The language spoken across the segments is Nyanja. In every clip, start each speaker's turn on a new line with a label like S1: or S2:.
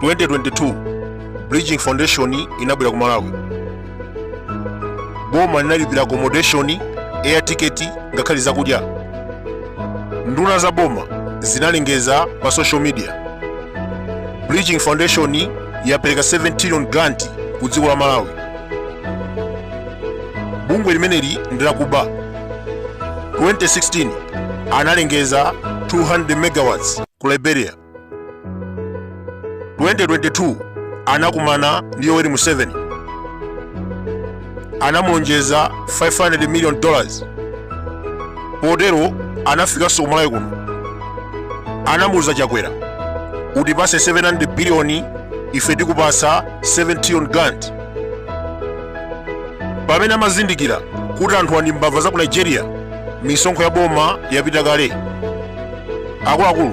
S1: 2022 Bridging Foundation inabwera ku Malawi. Boma linalipira accommodation, air ticket ngakhale zakudya. Nduna za boma zinalengeza pa social media. Bridging Foundation yapereka 7 trillion grant ku dziko la Malawi. Bungwe limeneli ndilakuba 2016 analengeza 200 megawatts ku Liberia. 2022 anakumana ndi Yoweri Museveni, anamuonjeza $500 million. Potero anafikanso ku Malawi kuno, anamuuza Chakwera utipase 700 billion, ife tikupasa 7 trillion grant. Pamene amazindikira kuti anthu ali mbava za ku Nigeria, misonkho ya boma yapita kale. Akuluakulu,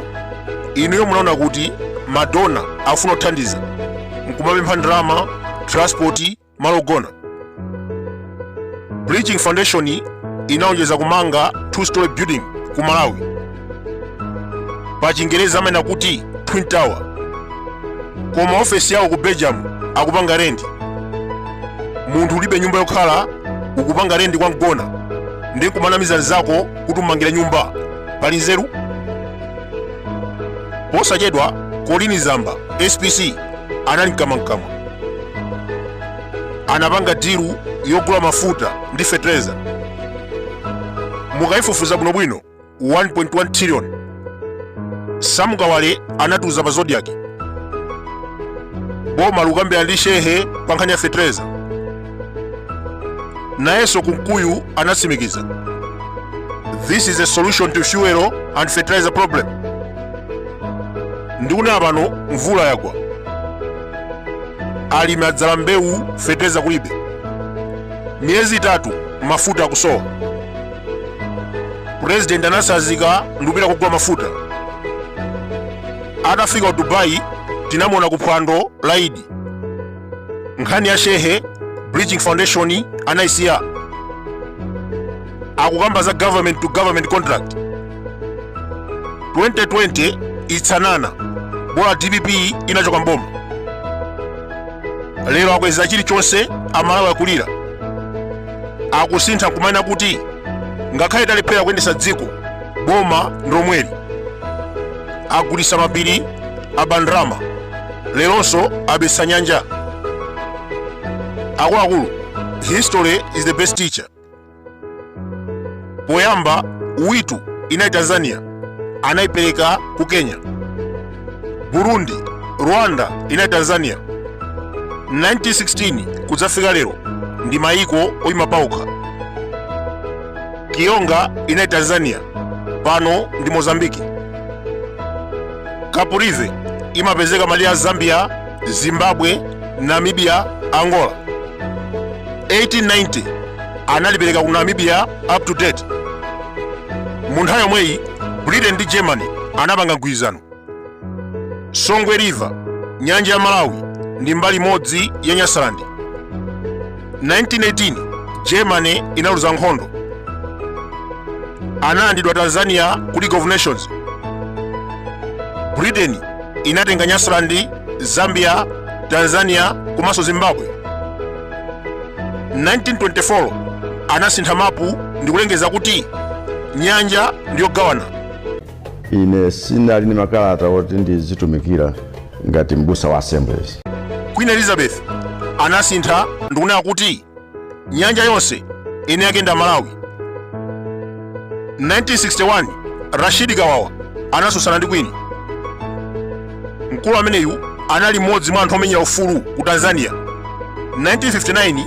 S1: inuyo munaona kuti madona afuna kuthandiza nkumapempha ndalama, transport, malo ogona. Bridging Foundation inaonjeza kumanga 2-story building ku Malawi, pa Chingereza amene kuti Twin Tower, koma ofesi yawo ku Belgium akupanga rent. Munthu ulibe nyumba yokhala ukupanga rent kwa mgona ndi kumanamiza zako kuti umangira nyumba, pali nzeru? Posachedwa Colin Zamba SPC anali mkamwa, anapanga diru yogula mafuta ndi fertilizer. Mukayifufuza bwinobwino 1.1 trillion. Samukawale anatuza pa Zodiac. Boma lukambira ndi shehe pa nkhani ya fertilizer. Nayenso Kunkuyu anatsimikiza, this is a solution to fuel and fertilizer problem. Ndikunena pano mvula yagwa, alimi adzala mbewu, fertilizer kulibe. Miyezi 3 mafuta akusowa. President anasazika ndupita kugula mafuta. Atafika ku Dubai tinamuona ku phwando la Idi. Nkhani ya shehe Bridging Foundation anaisiya, akukamba za government to government contract. 2020 itsanana bola DPP inachoka mboma. Lero akweza chilichonse Amalawi akulira, akusintha kumana kuti ngakhale talephera kuyendesa dziko, boma ndomweli. Agulisa mapiri abandrama, leronso abisa nyanja. Akuluakulu, history is the best teacher. Poyamba Uitu inali Tanzania, anayipereka ku Kenya. Burundi, Rwanda inali Tanzania. 1916 kudzafika lero ndi mayiko oyima pauka. Kionga inali Tanzania, pano ndi Mozambiki. Kapurive imapezeka mali ya Zambia, Zimbabwe, Namibia, Angola. 1890 analipereka ku Namibia up to date. Munthawi yomweyi Britain ndi Germany anapanga mgwirizano. Songwe River, nyanja ya Malawi ndi mbali imodzi ya Nyasaland. 1918 Germany inaluza nkhondo, analandidwa Tanzania ku League of Nations. Britain inatenga Nyasaland, Zambia, Tanzania komanso Zimbabwe. 1924 anasintha mapu ndi kulengeza kuti nyanja ndiyogawana.
S2: Ine sinali ndi makalata oti ndizitumikira ngati mbusa wa assemblies.
S1: Queen Elizabeth anasintha ndi kunena kuti nyanja yonse ine yake ndi Malawi. 1961 Rashid Kawawa anasusana ndi Queen. Mkulu ameneyu anali mmodzi mwa anthu omenyera ufulu ku Tanzania. 1959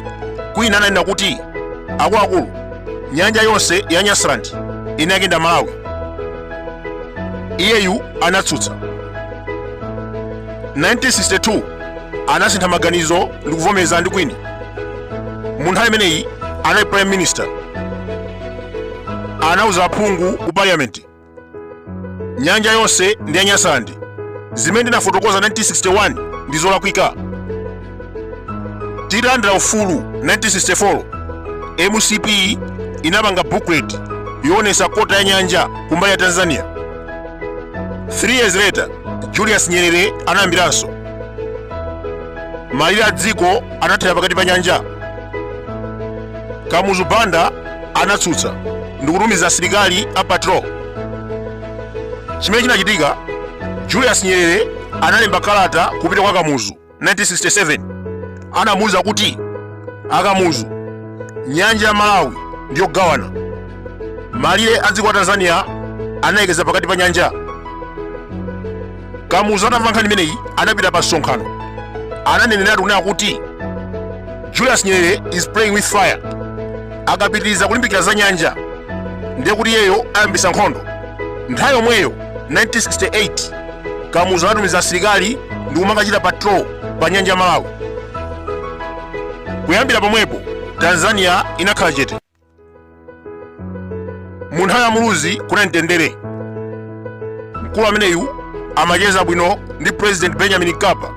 S1: Queen ananena kuti akuluakulu, nyanja yonse ya Nyasaland ine yake ndi Malawi. Iyeyu anatsutsa. 1962 anasintha maganizo ndi kuvomereza ndi Queen. Munthawi imeneyi anali prime minister. Anauza aphungu ku parliament, nyanja yonse ndi ya Nyasaland. Zimene ndinafotokoza 1961 ndi zolakwika. Tilandira ufulu 1964 MCP inapanga booklet yoonesa kota ya nyanja kumbali ya Tanzania. 3 years later Julius Nyerere anayambiranso malire a dziko anathera pakati pa nyanja. Kamuzu Banda anatsutsa ndi kutumiza asilikali a patrol. Chimene chinachitika, Julius Nyerere analemba kalata kupita kwa Kamuzu 1967. Anamuwuza kuti Akamuzu, nyanja ya Malawi ndiyo gawana. Malire a dziko la Tanzania anayikeza pakati pa nyanja. Kamuzu atamva nkhani imeneyi anapita pa msonkhano. Ananenera kunena kuti Julius Nyerere is playing with fire. Akapitiriza kulimbikira za nyanja ndiye kuti iyeyo ayambisa nkhondo. Nthawi yomweyo 1968 Kamuzu anatumiza asilikali ndi kumangachita patrol pa nyanja ya Malawi. Kuyambira pomwepo Tanzania inakhala chete. Mu nthawi ya Muluzi kuna mtendere. Mkulu ameneyu amacheza bwino ndi President Benjamin Mkapa.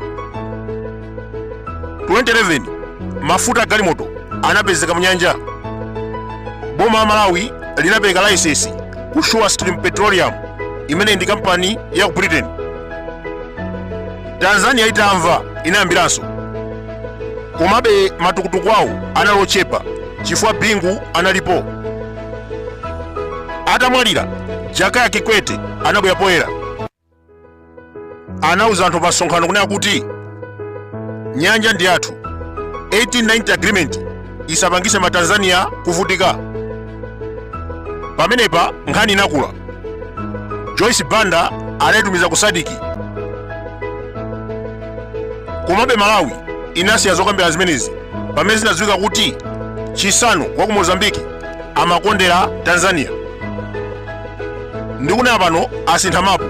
S1: 2011 mafuta a galimoto anapezeka mu nyanja. Boma la Malawi linapereka license ku Sure Stream Petroleum imene ndi kampani ya ku Britain. Tanzania itamva inayambiranso. Komabe matukutuku awo analochepa chifukwa bingu analipo. Atamwalira, Jakaya Kikwete anabwera poyera. Anawuza anthu pa msonkhano kunena kuti nyanja ndi yathu. 1890 agreement isapangise ma Tanzania kuvutika. Pamenepa nkhani inakula. Joyce Banda anatumiza ku Sadiki. Komabe Malawi inasiya zokambira zimenezi pamene zinadziwika kuti Chisano wa ku Mozambiki amakondera Tanzania. Ndikunena pano asintha mapu.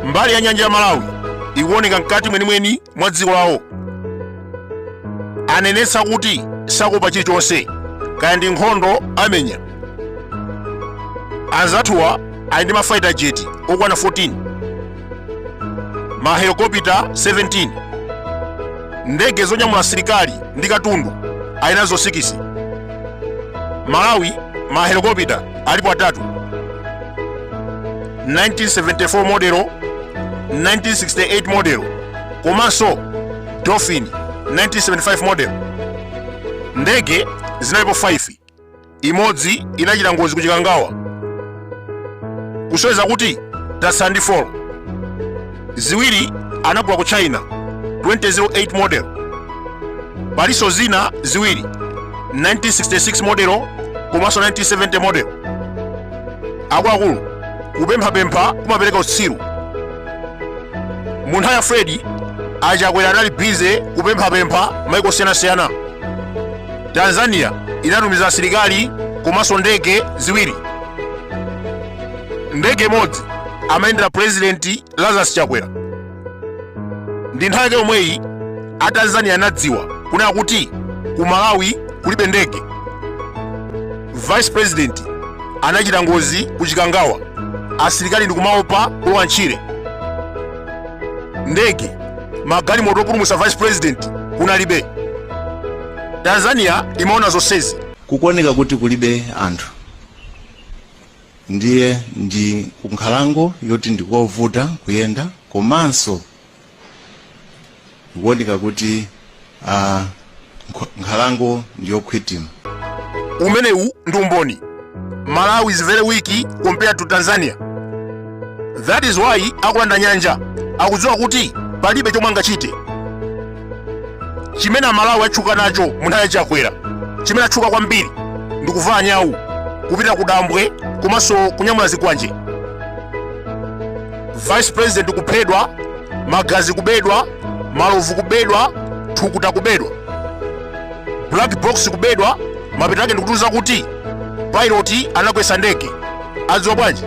S1: Mbali ya nyanja ya Malawi ikuoneka mkati mwenimweni mwa dziko lawo. Anenetsa kuti sakupa chilichonse kaya ndi nkhondo amenya. Anzathuwa ali ndi mafighter jet okwana 14, mahelikopita 17, ndege zonyamula asilikali ndi katundu ali nazo 6. Malawi mahelikopita alipo atatu: 1974 modelo, 1968 modelo, komanso Dolphin 1975 model. Ndege zinalipo 5, imodzi inachita ngozi ku Chikangawa. Kusoweza kuti tasandi 4. Ziwiri anagwa ku China 2008 model. Palinso zina ziwiri 1966 model komanso 1970 model. Akuluakulu kupemphapempha kumapereka utsiru. Mu nthawi ya Fred achakwera anali bize kupemphapempha maiko osiyanasiyana. Tanzania inatumiza asilikali komanso ndege ziwiri. Ndege imodzi amayendera President Lazarus Chakwera. Ndi nthawi yomweyi a Tanzania anadziwa kunena kuti ku Malawi kulibe ndege. Vice President anachita ngozi ku Chikangawa, asilikali ndikumaopa kulowa ntchire. Ndege magalimoto opulumutsa Vice President kunalibe. Tanzania imaona zonsezi.
S3: Kukuoneka kuti kulibe anthu ndiye ndi kunkhalango yoti ndikovuta kuyenda, komanso kukuoneka kuti nkhalango ndiyokhwitima.
S1: Umenewu ndi umboni. Malawi is very weak compared to Tanzania. That is why akulanda nyanja akudziwa kuti palibe chomwe angachite. Chimene Malawi atchuka nacho mu nthawi ya Chakwera, chimene atchuka kwambiri ndi kuvala nyawu, kupita ku dambwe komanso kunyamula zikwanje. Vice President kuphedwa, magazi kubedwa, malovu kubedwa, thukuta kubedwa, black box kubedwa. Mapeta ake ndikutuza kuti pilot anakwesa ndege. Adziwa bwanji?